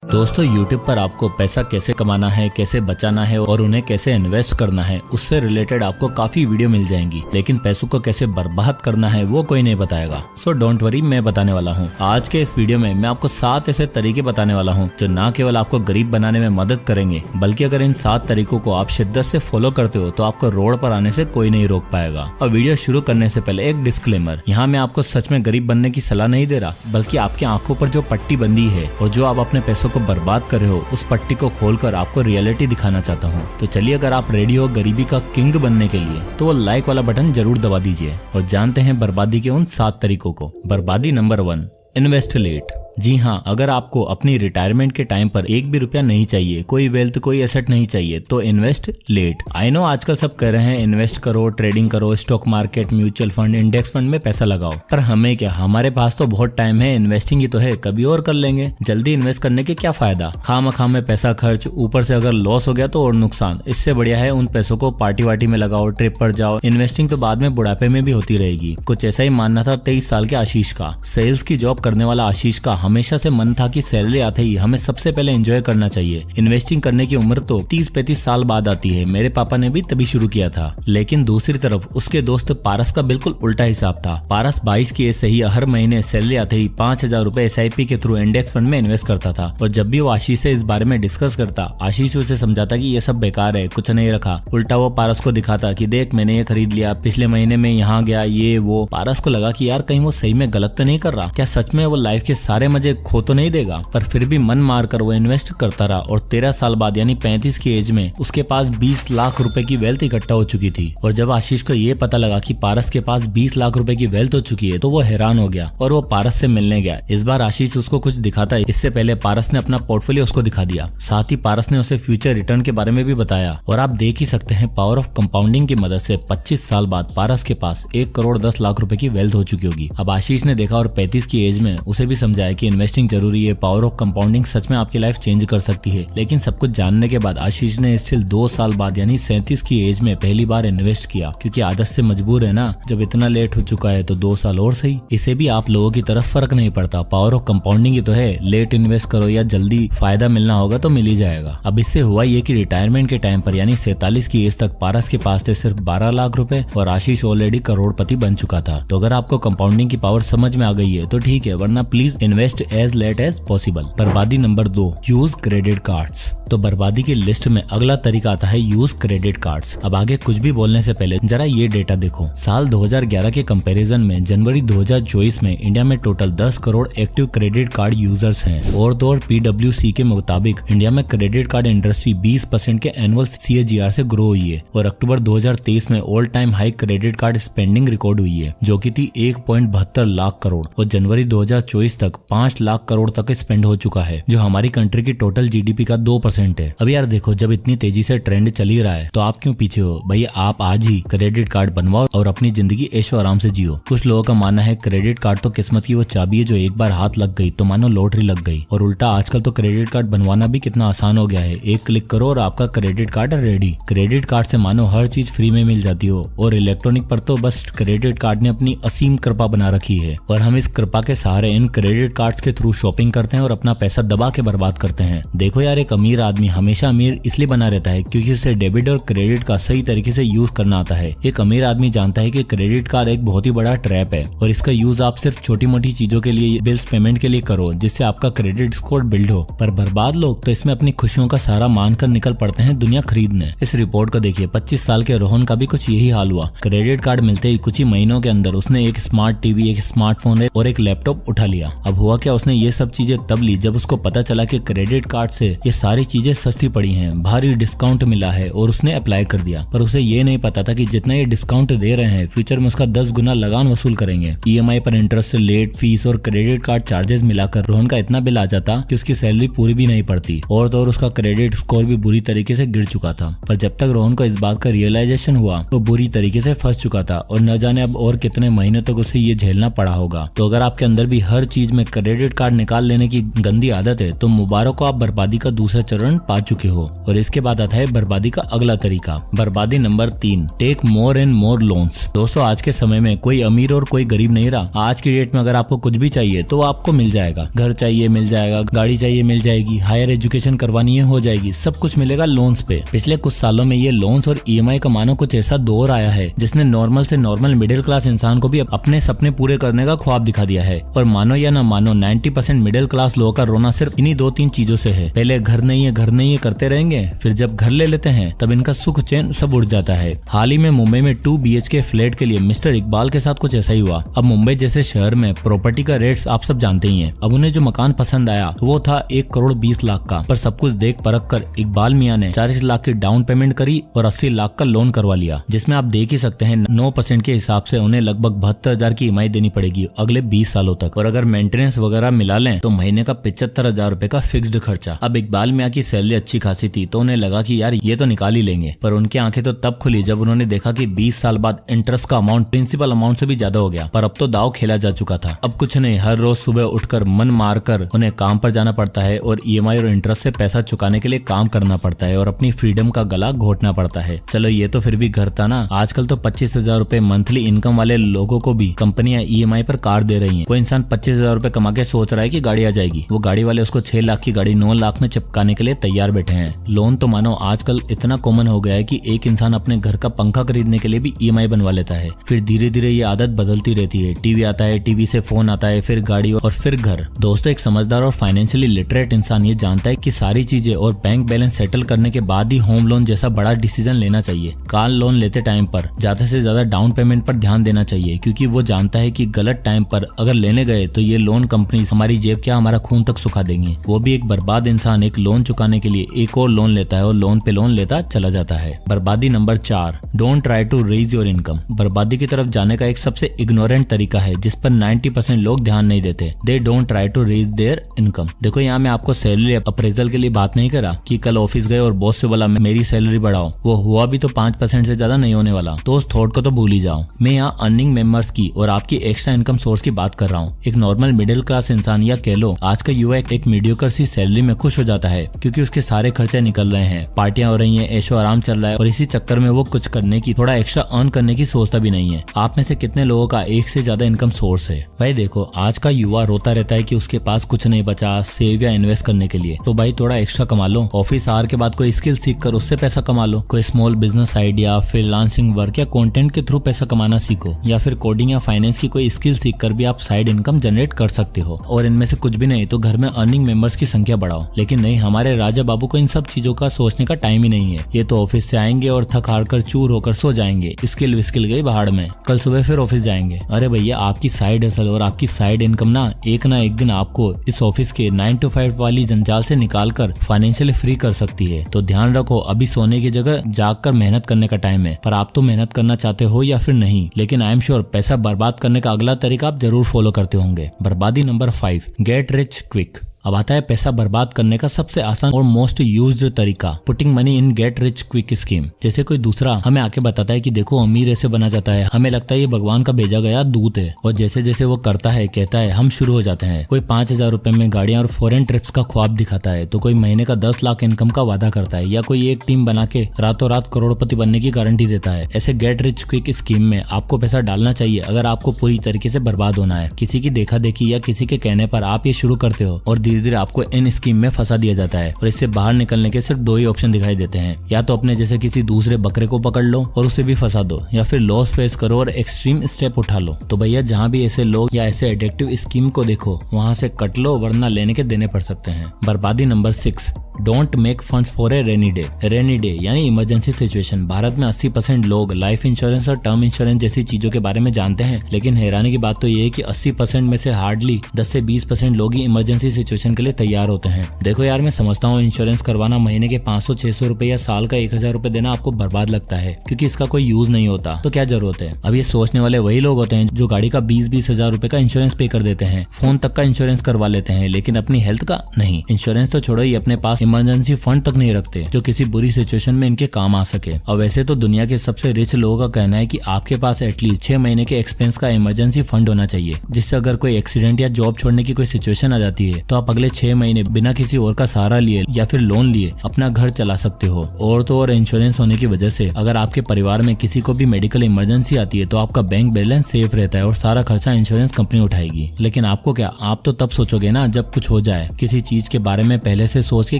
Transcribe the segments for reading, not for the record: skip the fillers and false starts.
दोस्तों YouTube पर आपको पैसा कैसे कमाना है, कैसे बचाना है और उन्हें कैसे इन्वेस्ट करना है, उससे रिलेटेड आपको काफी वीडियो मिल जाएंगी। लेकिन पैसों को कैसे बर्बाद करना है वो कोई नहीं बताएगा। सो डोंट वरी, मैं बताने वाला हूँ। आज के इस वीडियो में मैं आपको 7 ऐसे तरीके बताने वाला हूँ जो न केवल आपको गरीब बनाने में मदद करेंगे, बल्कि अगर इन 7 तरीकों को आप शिद्दत से फॉलो करते हो तो आपको रोड पर आने से कोई नहीं रोक पाएगा। और वीडियो शुरू करने से पहले एक डिस्क्लेमर, यहाँ मैं आपको सच में गरीब बनने की सलाह नहीं दे रहा, बल्कि आपकी आंखों पर जो पट्टी बंदी है और जो आप अपने पैसों को बर्बाद कर रहे हो, उस पट्टी को खोलकर आपको रियलिटी दिखाना चाहता हूँ। तो चलिए, अगर आप रेडी हो गरीबी का किंग बनने के लिए तो वो लाइक वाला बटन जरूर दबा दीजिए और जानते हैं बर्बादी के उन 7 तरीकों को। बर्बादी नंबर 1, इन्वेस्ट लेट। जी हाँ, अगर आपको अपनी रिटायरमेंट के टाइम पर एक भी रुपया नहीं चाहिए, कोई वेल्थ, कोई एसेट नहीं चाहिए, तो इन्वेस्ट लेट। आई नो आजकल सब कह रहे हैं इन्वेस्ट करो, ट्रेडिंग करो, stock market, mutual fund, index fund में पैसा लगाओ, पर हमें क्या, हमारे पास तो बहुत टाइम है, इन्वेस्टिंग ही तो है, कभी और कर लेंगे। जल्दी इन्वेस्ट करने के क्या फायदा, खामखा में पैसा खर्च, ऊपर से अगर लॉस हो गया तो और नुकसान। इससे बढ़िया है उन पैसों को पार्टी वार्टी में लगाओ, ट्रिप पर जाओ। इन्वेस्टिंग तो बाद में बुढ़ापे में भी होती रहेगी। कुछ ऐसा ही मानना था 23 साल के आशीष का। सेल्स की जॉब करने वाला आशीष का हमेशा से मन था कि सैलरी आते ही हमें सबसे पहले एंजॉय करना चाहिए। इन्वेस्टिंग करने की उम्र तो 30-35 साल बाद आती है। मेरे पापा ने भी तभी शुरू किया था। लेकिन दूसरी तरफ उसके दोस्त पारस का बिल्कुल उल्टा हिसाब था। पारस 22 की एज से ही हर महीने सैलरी आते ही 5000 रुपए SIP के थ्रू इंडेक्स फंड में इन्वेस्ट करता था। और जब भी वो आशीष से इस बारे में डिस्कस करता, आशीष उसे समझाता कि ये सब बेकार है, कुछ नहीं रखा। उल्टा वो पारस को दिखाता कि देख मैंने ये खरीद लिया, पिछले महीने में यहाँ गया, ये वो। पारस को लगा कि यार कहीं वो सही में गलत तो नहीं कर रहा, क्या सच में वो लाइफ के सारे मजे खो तो नहीं देगा। पर फिर भी मन मार कर वो इन्वेस्ट करता रहा और 13 साल बाद यानी 35 की एज में उसके पास 20 लाख रुपए की वेल्थ इकट्ठा हो चुकी थी। और जब आशीष को ये पता लगा कि पारस के पास 20 लाख रुपए की वेल्थ हो चुकी है तो वो हैरान हो गया और वो पारस से मिलने गया। इस बार आशीष उसको कुछ दिखाता है, इससे पहले पारस ने अपना पोर्टफोलियो उसको दिखा दिया। साथ ही पारस ने उसे फ्यूचर रिटर्न के बारे में भी बताया। और आप देख ही सकते हैं पावर ऑफ कंपाउंडिंग की मदद से 25 साल बाद पारस के पास 1 करोड़ 10 लाख रुपए की वेल्थ हो चुकी होगी। अब आशीष ने देखा और 35 की एज में उसे भी समझाया कि इन्वेस्टिंग जरूरी है, पावर ऑफ कंपाउंडिंग सच में आपकी लाइफ चेंज कर सकती है। लेकिन सब कुछ जानने के बाद आशीष ने स्टिल 2 साल बाद यानी 37 की एज में पहली बार इन्वेस्ट किया, क्योंकि आदत से मजबूर है ना। जब इतना लेट हो चुका है तो 2 साल और सही। इसे भी आप लोगों की तरफ फर्क नहीं पड़ता, पावर ऑफ कंपाउंडिंग ही तो है। लेट इन्वेस्ट करो या जल्दी फायदा मिलना होगा तो मिल ही जाएगा। अब इससे हुआ ये कि रिटायरमेंट के टाइम पर यानी 47 की एज तक पारस के पास थे सिर्फ 12 लाख रुपए और आशीष ऑलरेडी करोड़पति बन चुका था। तो अगर आपको कंपाउंडिंग की पावर समझ में आ गई है तो ठीक है, वरना please invest as late as possible. बर्बादी नंबर 2, यूज क्रेडिट कार्ड्स। तो बर्बादी की लिस्ट में अगला तरीका आता है यूज क्रेडिट कार्ड्स। अब आगे कुछ भी बोलने से पहले जरा ये डेटा देखो। साल 2011 के कंपैरिजन में जनवरी 2024 में इंडिया में total 10 crore active credit card users हैं। और तो और PwC के मुताबिक इंडिया में क्रेडिट कार्ड इंडस्ट्री 20% के एनुअल CAGR से ग्रो हुई है। और अक्टूबर 2023 में all time high credit card spending record हुई है, जो की थी 1.72 लाख करोड़ और जनवरी 2024 तक 5 लाख करोड़ तक स्पेंड हो चुका है, जो हमारी कंट्री की टोटल GDP का 2% है। अब यार देखो, जब इतनी तेजी से ट्रेंड चल ही रहा है तो आप क्यों पीछे हो भैया। आप आज ही क्रेडिट कार्ड बनवाओ और अपनी जिंदगी ऐशो आराम से जियो। कुछ लोगों का मानना है क्रेडिट कार्ड तो किस्मत की वो चाबी है जो एक बार हाथ लग गई तो मानो लॉटरी लग गई। और उल्टा आजकल तो क्रेडिट कार्ड बनवाना भी कितना आसान हो गया है। एक क्लिक करो और आपका credit card ready. Credit card से मानो हर चीज फ्री में मिल जाती हो। और इलेक्ट्रॉनिक पर तो बस क्रेडिट कार्ड ने अपनी असीम कृपा बना रखी है और हम इस कृपा के सहारे इन क्रेडिट कार्ड्स के थ्रू शॉपिंग करते हैं और अपना पैसा दबा के बर्बाद करते हैं। देखो यार, एक अमीर आदमी हमेशा अमीर इसलिए बना रहता है क्योंकि उसे डेबिट और क्रेडिट का सही तरीके से यूज करना आता है। एक अमीर आदमी जानता है कि क्रेडिट कार्ड एक बहुत ही बड़ा ट्रैप है और इसका यूज आप सिर्फ छोटी मोटी चीजों के लिए, बिल्स पेमेंट के लिए करो, जिससे आपका क्रेडिट स्कोर बिल्ड हो। पर बर्बाद लोग तो इसमें अपनी खुशियों का सहारा मानकर निकल पड़ते हैं दुनिया खरीदने। इस रिपोर्ट को देखिए, 25 साल के रोहन का भी कुछ यही हाल हुआ। क्रेडिट कार्ड मिलते ही कुछ ही महीनों के अंदर उसने एक स्मार्ट टीवी, एक स्मार्टफोन और एक लैपटॉप उठा लिया। अब हुआ क्या, उसने ये सब चीजें तब ली जब उसको पता चला कि क्रेडिट कार्ड से ये सारी चीजें सस्ती पड़ी हैं, भारी डिस्काउंट मिला है और उसने अप्लाई कर दिया। पर उसे ये नहीं पता था कि जितना ये डिस्काउंट दे रहे हैं फ्यूचर में उसका 10 गुना लगान वसूल करेंगे। EMI पर इंटरेस्ट, लेट फीस और क्रेडिट कार्ड चार्जेस मिलाकर रोहन का इतना बिल आ जाता कि उसकी सैलरी पूरी भी नहीं पड़ती। और तो और उसका क्रेडिट स्कोर भी बुरी तरीके से गिर चुका था। पर जब तक रोहन को इस बात का रियलाइजेशन हुआ तो बुरी तरीके से फंस चुका था और न जाने अब और कितने महीनों तक उसे ये झेलना पड़ा होगा। तो अगर आपके अंदर भी हर चीज में क्रेडिट क्रेडिट कार्ड निकाल लेने की गंदी आदत है तो मुबारक हो, आप बर्बादी का दूसरा चरण पा चुके हो। और इसके बाद आता है बर्बादी का अगला तरीका। बर्बादी number 3, take more and more loans. दोस्तों आज के समय में कोई अमीर और कोई गरीब नहीं रहा। आज की डेट में अगर आपको कुछ भी चाहिए तो आपको मिल जाएगा। घर चाहिए मिल जाएगा, गाड़ी चाहिए मिल जाएगी, हायर एजुकेशन करवानी है हो जाएगी, सब कुछ मिलेगा लोन्स पे। पिछले कुछ सालों में ये लोन्स और ईएमआई का मानो कुछ ऐसा दौर आया है जिसने नॉर्मल से नॉर्मल मिडिल क्लास इंसान को भी अपने सपने पूरे करने का ख्वाब दिखा दिया है। और मानो या ना मानो 90% मिडिल क्लास लोगों का रोना सिर्फ इन्हीं 2-3 चीजों से है। पहले घर नहीं है करते रहेंगे, फिर जब घर ले लेते हैं तब इनका सुख चैन सब उड़ जाता है। हाल ही में मुंबई में 2 BHK फ्लैट के लिए मिस्टर इकबाल के साथ कुछ ऐसा ही हुआ। अब मुंबई जैसे शहर में प्रॉपर्टी का रेट्स आप सब जानते ही हैं। अब उन्हें जो मकान पसंद आया वो था 1 करोड़ 20 लाख का, पर सब कुछ देख परख कर इकबाल मियां ने 40 लाख की डाउन पेमेंट करी और 80 लाख का लोन करवा लिया, जिसमें आप देख ही सकते हैं 9% के हिसाब से उन्हें लगभग 72,000 की ईएमआई देनी पड़ेगी अगले 20 सालों तक। और अगर मेंटेनेंस वगैरह मिला लें तो महीने का 75,000 रुपए का फिक्स्ड खर्चा। अब इकबाल मियां की सैलरी अच्छी खासी थी तो उन्हें लगा कि यार ये तो निकाल ही लेंगे, पर उनकी आंखें तो तब खुली जब उन्होंने देखा कि 20 साल बाद इंटरेस्ट का अमाउंट प्रिंसिपल अमाउंट से भी ज्यादा हो गया। पर अब तो दाव खेला जा चुका था। अब कुछ नहीं, हर रोज सुबह उठकर मन मारकर उन्हें काम पर जाना पड़ता है और ईएमआई और इंटरेस्ट से पैसा चुकाने के लिए काम करना पड़ता है और अपनी फ्रीडम का गला घोटना पड़ता है। चलो ये तो फिर भी घर था ना। आजकल तो 25,000 रुपए मंथली इनकम वाले लोगों को भी कंपनियां ईएमआई पर कार दे रही हैं। कोई इंसान 25,000 रुपए कमा के सोच रहा है कि गाड़ी आ जाएगी, वो गाड़ी वाले उसको 6 लाख की गाड़ी 9 लाख में चिपकाने के लिए तैयार बैठे हैं। लोन तो मानो आजकल इतना कॉमन हो गया है कि एक इंसान अपने घर का पंखा खरीदने के लिए भी ईएमआई बनवा लेता है। फिर धीरे धीरे ये आदत बदलती रहती है। टीवी आता है, टीवी से फोन आता है, फिर गाड़ी और फिर घर। दोस्तों एक समझदार और फाइनेंशियली लिटरेट इंसान ये जानता है कि सारी चीजें और बैंक बैलेंस सेटल करने के बाद ही होम लोन जैसा बड़ा डिसीजन लेना चाहिए। कार लोन लेते टाइम पर ज्यादा से ज्यादा डाउन पेमेंट पर ध्यान देना चाहिए, क्योंकि वो जानता है कि गलत टाइम पर अगर लेने गए तो ये लोन कंपनी हमारी जेब क्या हमारा खून तक सुखा देंगे। वो भी एक बर्बाद इंसान एक लोन चुकाने के लिए एक और लोन लेता है और लोन पे लोन लेता चला जाता है। बर्बादी number 4, don't try to raise your income. बर्बादी की तरफ जाने का एक सबसे इग्नोरेंट तरीका है जिस पर 90% लोग ध्यान नहीं देते। They don't try to raise their income. देखो यहाँ मैं आपको सैलरी अप्रेजल के लिए बात नहीं करा कि कल ऑफिस गए और बॉस से बोला मेरी सैलरी बढ़ाओ, वो हुआ भी तो 5% से ज्यादा नहीं होने वाला, तो उस थॉट को तो भूल ही जाओ। मैं यहाँ अर्निंग मेंबर्स की और आपकी एक्स्ट्रा इनकम सोर्स की बात कर रहा हूँ। एक नॉर्मल मिडिल क्लास इंसान या कह लो आज का युवा एक मीडियोकर सी सैलरी में खुश हो जाता है, क्योंकि उसके सारे खर्चे निकल रहे हैं, पार्टियां हो रही हैं, ऐशो आराम चल रहा है और इसी चक्कर में वो कुछ करने की, थोड़ा एक्स्ट्रा अर्न करने की सोचता भी नहीं है। आप में से कितने लोगों का एक से ज्यादा इनकम सोर्स है? भाई देखो आज का युवा रोता रहता है कि उसके पास कुछ नहीं बचा सेव या इन्वेस्ट करने के लिए, तो भाई थोड़ा एक्स्ट्रा कमा लो। ऑफिस आवर के बाद कोई स्किल सीख कर उससे पैसा कमा लो। कोई small business idea, freelancing work या कंटेंट के थ्रू पैसा कमाना सीखो, या फिर कोडिंग या फाइनेंस की कोई स्किल सीख कर भी आप साइड इनकम जनरेट कर सकते हो। और इनमें से कुछ भी नहीं तो घर में अर्निंग मेंबर्स की संख्या बढ़ाओ। लेकिन नहीं, हमारे राजा बाबू को इन सब चीजों का सोचने का टाइम ही नहीं है। ये तो ऑफिस से आएंगे और थक हार कर चूर होकर सो जाएंगे, स्किल विस्किल गई बाहर में, कल सुबह फिर ऑफिस जाएंगे। अरे भैया आपकी साइड हसल और आपकी साइड इनकम ना एक दिन आपको इस ऑफिस के 9 to 5 वाली जंजाल से निकालकर फाइनेंशियली फ्री कर सकती है। तो ध्यान रखो, अभी सोने की जगह जागकर मेहनत करने का टाइम है। पर आप तो मेहनत करना चाहते हो या फिर नहीं, लेकिन आई एम श्योर पैसा बर्बाद करने का अगला तरीका आप जरूर फॉलो करते होंगे। बर्बादी नंबर 5, गेट रिच क्विक। अब आता है पैसा बर्बाद करने का सबसे आसान और मोस्ट यूज्ड तरीका, putting money in get rich quick scheme. जैसे कोई दूसरा हमें आके बताता है कि देखो अमीर ऐसे बना जाता है, हमें लगता है ये भगवान का भेजा गया दूत है, और जैसे जैसे वो करता है कहता है हम शुरू हो जाते हैं। कोई 5,000 रुपए में गाड़ियां और फॉरेन ट्रिप्स का ख्वाब दिखाता है, तो कोई महीने का 10 लाख इनकम का वादा करता है, या कोई एक टीम बना के रातों रात करोड़पति बनने की गारंटी देता है। ऐसे गेट रिच क्विक स्कीम में आपको पैसा डालना चाहिए अगर आपको पूरी तरीके से बर्बाद होना है। किसी की देखा देखी या किसी के कहने पर आप ये शुरू करते हो और धीरे धीरे आपको इन स्कीम में फंसा दिया जाता है, और इससे बाहर निकलने के सिर्फ 2 ही ऑप्शन दिखाई देते हैं। या तो अपने जैसे किसी दूसरे बकरे को पकड़ लो और उसे भी फंसा दो, या फिर लॉस फेस करो और एक्सट्रीम स्टेप उठा लो। तो भैया जहाँ भी ऐसे लोग या ऐसे एडिक्टिव स्कीम को देखो वहाँ से कट लो, वरना लेने के देने पड़ सकते हैं। बर्बादी number 6, don't make funds for a rainy day. Rainy day यानी इमरजेंसी सिचुएशन। भारत में 80% लोग लाइफ इंश्योरेंस और टर्म इंश्योरेंस जैसी चीजों के बारे में जानते हैं, लेकिन हैरानी की बात तो ये है कि 80% में से हार्डली 10 से 20% लोग ही इमरजेंसी सिचुएशन के लिए तैयार होते हैं। देखो यार मैं समझता हूँ इंश्योरेंस करवाना महीने के 500-600 रुपए या साल का 1,000 रुपए देना आपको बर्बाद लगता है, क्योंकि इसका कोई यूज नहीं होता, तो क्या जरूरत है। अब ये सोचने वाले वही लोग होते हैं जो गाड़ी का 20-20 हजार रुपए का इंश्योरेंस पे कर देते हैं, फोन तक का इंश्योरेंस करवा लेते हैं, लेकिन अपनी हेल्थ का नहीं। इंश्योरेंस तो छोड़ो ही, अपने पास इमरजेंसी फंड तक नहीं रखते जो किसी बुरी सिचुएशन में इनके काम आ सके। और वैसे तो दुनिया के सबसे रिच लोगों का कहना है कि आपके पास एटलीस्ट 6 महीने के एक्सपेंस का इमरजेंसी फंड होना चाहिए, जिससे अगर कोई एक्सीडेंट या जॉब छोड़ने की कोई सिचुएशन आ जाती है तो आप अगले 6 महीने बिना किसी और का सहारा लिए या फिर लोन लिए अपना घर चला सकते हो। और तो और इंश्योरेंस होने की वजह से अगर आपके परिवार में किसी को भी मेडिकल इमरजेंसी आती है तो आपका बैंक बैलेंस सेफ रहता है और सारा खर्चा इंश्योरेंस कंपनी उठाएगी। लेकिन आपको क्या, आप तो तब सोचोगे ना जब कुछ हो जाए। किसी चीज के बारे में पहले से सोच के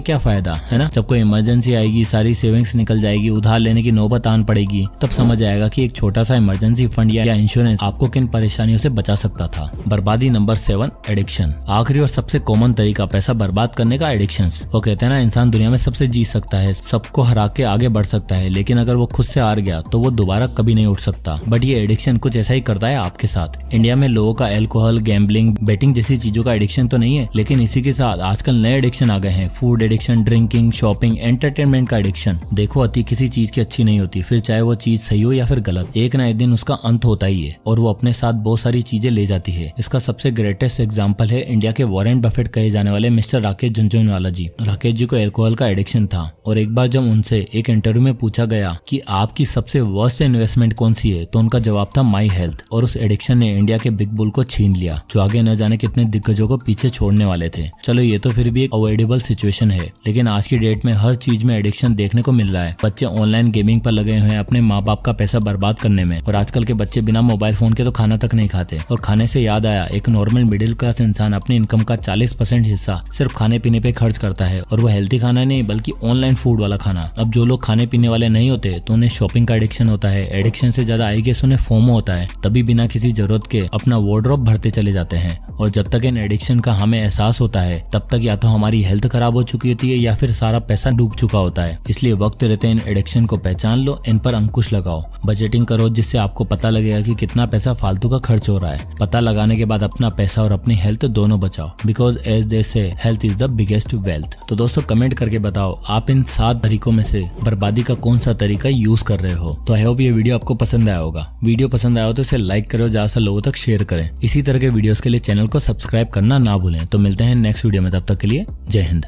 क्या फायदा है ना। जब कोई इमरजेंसी आएगी, सारी सेविंग्स निकल जाएगी, उधार लेने की नौबत आन पड़ेगी, तब समझ आएगा कि एक छोटा सा इमरजेंसी फंड या इंश्योरेंस आपको किन परेशानियों से बचा सकता था। बर्बादी नंबर 7, एडिक्शन। आखिरी और सबसे कॉमन तरीका पैसा बर्बाद करने का, एडिक्शंस। वो कहते हैं ना, इंसान दुनिया में सबसे जीत सकता है, सबको हरा के आगे बढ़ सकता है, लेकिन अगर वो खुद से हार गया तो वो दोबारा कभी नहीं उठ सकता। बट ये एडिक्शन कुछ ऐसा ही करता है आपके साथ। इंडिया में लोगों का अल्कोहल, गैम्बलिंग, बेटिंग जैसी चीजों का एडिक्शन तो नहीं है, लेकिन इसी के साथ आजकल नए एडिक्शन आ गए हैं। Food addiction, drinking, shopping, entertainment का एडिक्शन। देखो, अति किसी चीज की अच्छी नहीं होती, फिर चाहे वो चीज सही हो या फिर गलत, एक ना एक दिन उसका अंत होता ही है और वो अपने साथ बहुत सारी चीजें ले जाती है। इसका सबसे ग्रेटेस्ट एग्जांपल है इंडिया के वॉरेन बफेट कहे जाने वाले मिस्टर राकेश झुनझुनवाला जी। राकेश जी को अल्कोहल का एडिक्शन था और एक बार जब उनसे एक इंटरव्यू में पूछा गया कि आपकी सबसे वर्स्ट इन्वेस्टमेंट कौन सी है, तो उनका जवाब था माई हेल्थ। और उस एडिक्शन ने इंडिया के बिग बुल को छीन लिया, जो आगे न जाने कितने दिग्गजों को पीछे छोड़ने वाले थे। चलो, ये तो फिर भी एक अवॉइडेबल सिचुएशन है, लेकिन आज की डेट में हर चीज में एडिक्शन देखने को मिल रहा है। बच्चे ऑनलाइन गेमिंग पर लगे हुए हैं अपने माँ बाप का पैसा बर्बाद करने में, और आजकल के बच्चे बिना मोबाइल फोन के तो खाना तक नहीं खाते। और खाने से याद आया, एक नॉर्मल मिडिल क्लास इंसान अपनी इनकम का 40% हिस्सा सिर्फ खाने पीने पे खर्च करता है, और वो हेल्थी खाना नहीं बल्कि ऑनलाइन फूड वाला खाना। अब जो लोग खाने पीने वाले नहीं होते तो उन्हें शॉपिंग का एडिक्शन होता है। एडिक्शन से ज्यादा आई गेस उन्हें फोमो होता है, तभी बिना किसी जरूरत के अपना वार्डरोब भरते चले जाते हैं। और जब तक इन एडिक्शन का हमें एहसास होता है तब तक या तो हमारी हेल्थ खराब हो चुकी होती है या फिर सारा पैसा डूब चुका होता है। इसलिए वक्त रहते इन एडिक्शन को पहचान लो, इन पर अंकुश लगाओ, बजटिंग करो, जिससे आपको पता लगेगा कि कितना पैसा फालतू का खर्च हो रहा है। पता लगाने के बाद अपना पैसा और अपनी हेल्थ दोनों बचाओ, बिकॉज एज दे से health is the biggest wealth. तो दोस्तों, कमेंट करके बताओ आप इन 7 तरीकों में से बर्बादी का कौन सा तरीका यूज कर रहे हो। तो आई होप ये वीडियो आपको पसंद आया होगा। वीडियो पसंद आया हो तो इसे लाइक करो, ज्यादा से लोगों तक शेयर करें। इसी तरह के वीडियोस के लिए चैनल को सब्सक्राइब करना ना भूलें। तो मिलते हैं नेक्स्ट वीडियो में, तब तक के लिए जय हिंद।